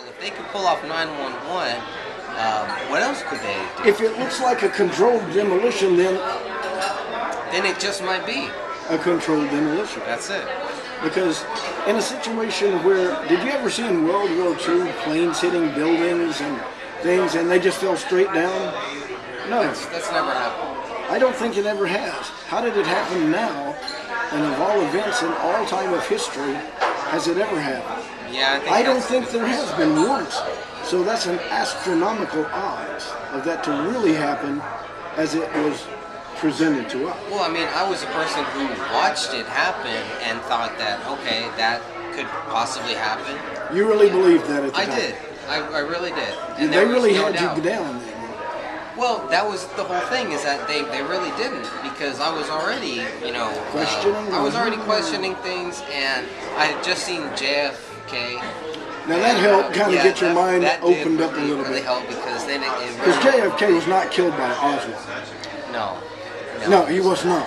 well, if they could pull off 911, what else could they do? If it looks like a controlled demolition, then it just might be a controlled demolition. That's it. Because in a situation where, did you ever see in World War II planes hitting buildings and things and they just fell straight down? No. That's never happened. I don't think it ever has. How did it happen now? And of all events in all time of history, has it ever happened? Yeah, I don't think there has been once. So that's an astronomical odds of that to really happen as it was presented to us. Well, I mean, I was a person who watched it happen and thought that, okay, that could possibly happen. You really believed that at the time? I did. I really did. And they really no had doubt. you down then. Well, that was the whole thing, is that they really didn't, because I was already, questioning. I was already questioning things, and I had just seen JFK. Now that helped kind of get your mind opened up a little really bit. helped, because then because JFK was not killed by Oswald. No, he was not.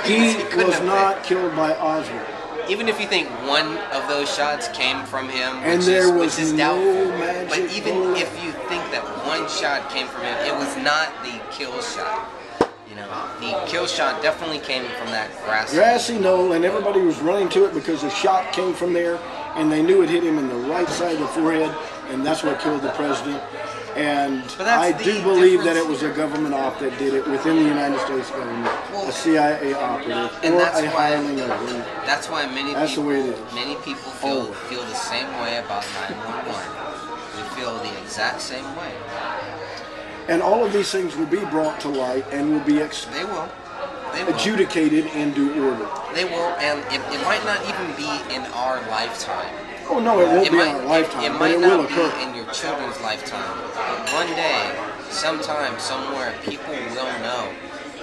He was not killed by Oswald. Even if you think one of those shots came from him, and there was no doubtful, magic but even bullet. if you think that one shot came from him, it was not the kill shot. The kill shot definitely came from that grassy knoll, and everybody was running to it because the shot came from there, and they knew it hit him in the right side of the forehead, and that's what killed the president. And I do believe that it was a government op that did it within the United States government, a CIA operative, or a hireling of them. That's why many people feel the same way about 911. We feel the exact same way. And all of these things will be brought to light and will be They will. Adjudicated in due order. They will, and it might not even be in our lifetime. Oh no, it won't be in our lifetime, but it will occur. It might not be in your children's lifetime. But one day, sometime, somewhere, people will know.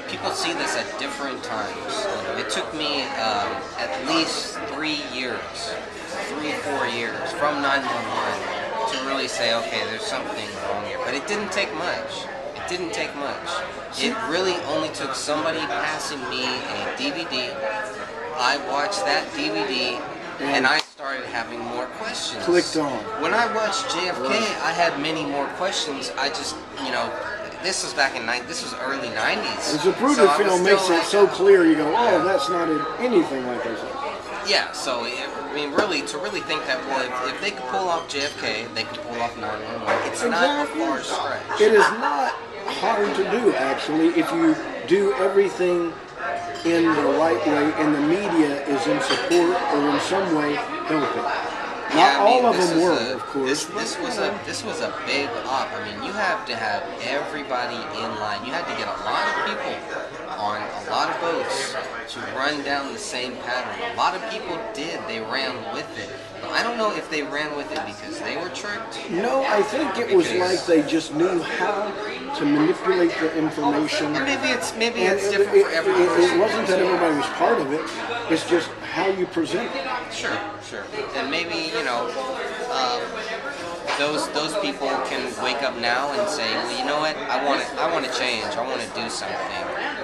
People see this at different times. It took me at least 3 years, 4 years, from 911 to really say, okay, there's something wrong here. But it didn't take much. It really only took somebody passing me a DVD. I watched that DVD, and I started having more questions. Clicked on. When I watched JFK, I had many more questions. I just, this was back in this was early 90s. The Zapruder film makes it so clear. You go, oh, that's not anything like this. Yeah. So really, to really think that, well, if they could pull off JFK, they could pull off 911. It's not a far stretch. It is not hard to do, actually, if you do everything in the right way and the media is in support or in some way helping. Not all of them were, of course. This was a big op. I mean, you have to have everybody in line. You had to get a lot of people on a lot of boats to run down the same pattern. A lot of people did. They ran with it. But I don't know if they ran with it because they were tricked. No, I think it was like they just knew how to manipulate the information. And maybe it's different for every person. It wasn't that everybody was part of it. It's just how you present it. Sure. And maybe, those people can wake up now and say, well, you know what? I want to change. I want to do something.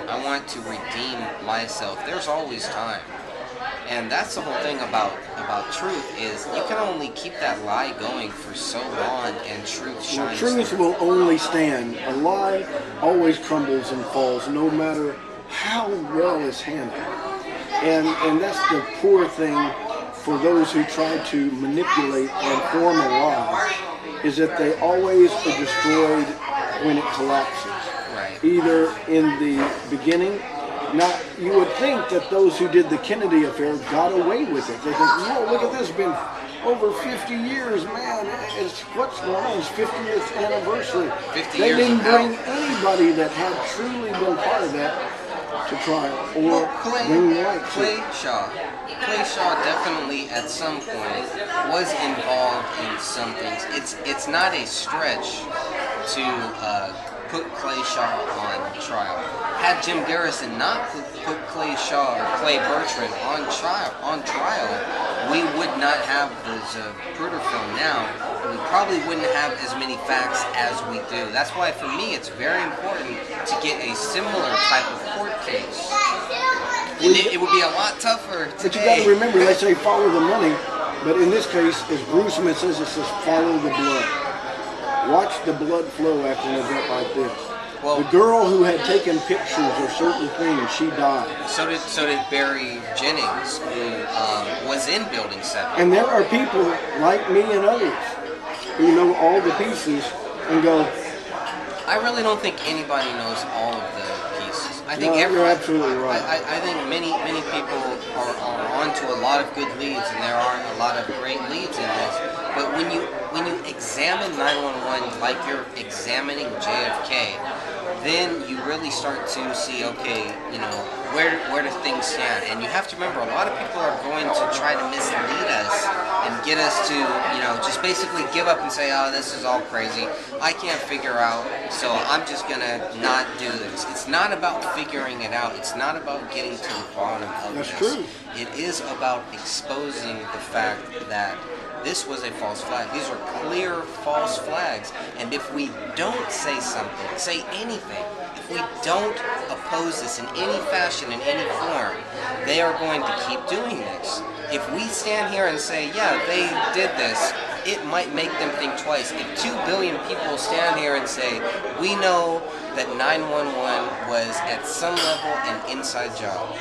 I want to redeem myself. There's always time. And that's the whole thing about truth, is you can only keep that lie going for so long, and truth shines. Truth will only stand. A lie always crumbles and falls, no matter how well it's handled. And that's the poor thing for those who try to manipulate and form a lie, is that they always are destroyed when it collapses. Right. Either in the beginning. Now, you would think that those who did the Kennedy affair got away with it. They think, whoa, look at this, it's been over 50 years, man. What's going on? It's 50th anniversary. They didn't bring anybody that had truly been part of that to trial or bring light to it. Clay Shaw definitely at some point was involved in some things. It's not a stretch to put Clay Shaw on trial. Had Jim Garrison not put Clay Shaw or Clay Bertrand on trial, we would not have the Zapruder film now. We probably wouldn't have as many facts as we do. That's why, for me, it's very important to get a similar type of court case. It would be a lot tougher today. But you got to remember, they say follow the money. But in this case, as Gruesome says, it says follow the blood. Watch the blood flow after an event like this. Well, the girl who had taken pictures of certain things, she died. So did Barry Jennings, who was in Building 7. And there are people like me and others who know all the pieces and go, I really don't think anybody knows all of the pieces. I think you're absolutely right. I think many people are onto a lot of good leads, and there are a lot of great leads in this. But when you examine 911 like you're examining JFK, then you really start to see, okay, you know, where do things stand? And you have to remember, a lot of people are going to try to mislead us and get us to, you know, just basically give up and say, oh, this is all crazy. I can't figure out, so I'm just going to not do this. It's not about figuring it out. It's not about getting to the bottom of this. That's true. It is about exposing the fact that this was a false flag. These are clear false flags. And if we don't say something, say anything, if we don't oppose this in any fashion, in any form, they are going to keep doing this. If we stand here and say, yeah, they did this, it might make them think twice. If 2 billion people stand here and say, we know that 911 was at some level an inside job,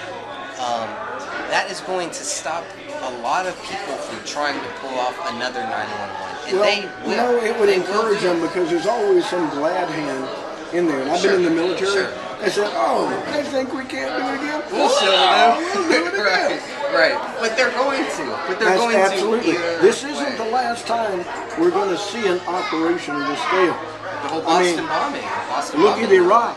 that is going to stop a lot of people from trying to pull off another 911. And well, they will. You know, it would encourage them because there's always some glad hand in there. And I've been in the military. Sure. They said, oh, they think we can't do it again? We'll show them. We'll do it again. Right. But they're going to. That's going absolutely. to. This isn't the last time we're going to see an operation of this scale. The whole Boston bombing. Look at Iraq.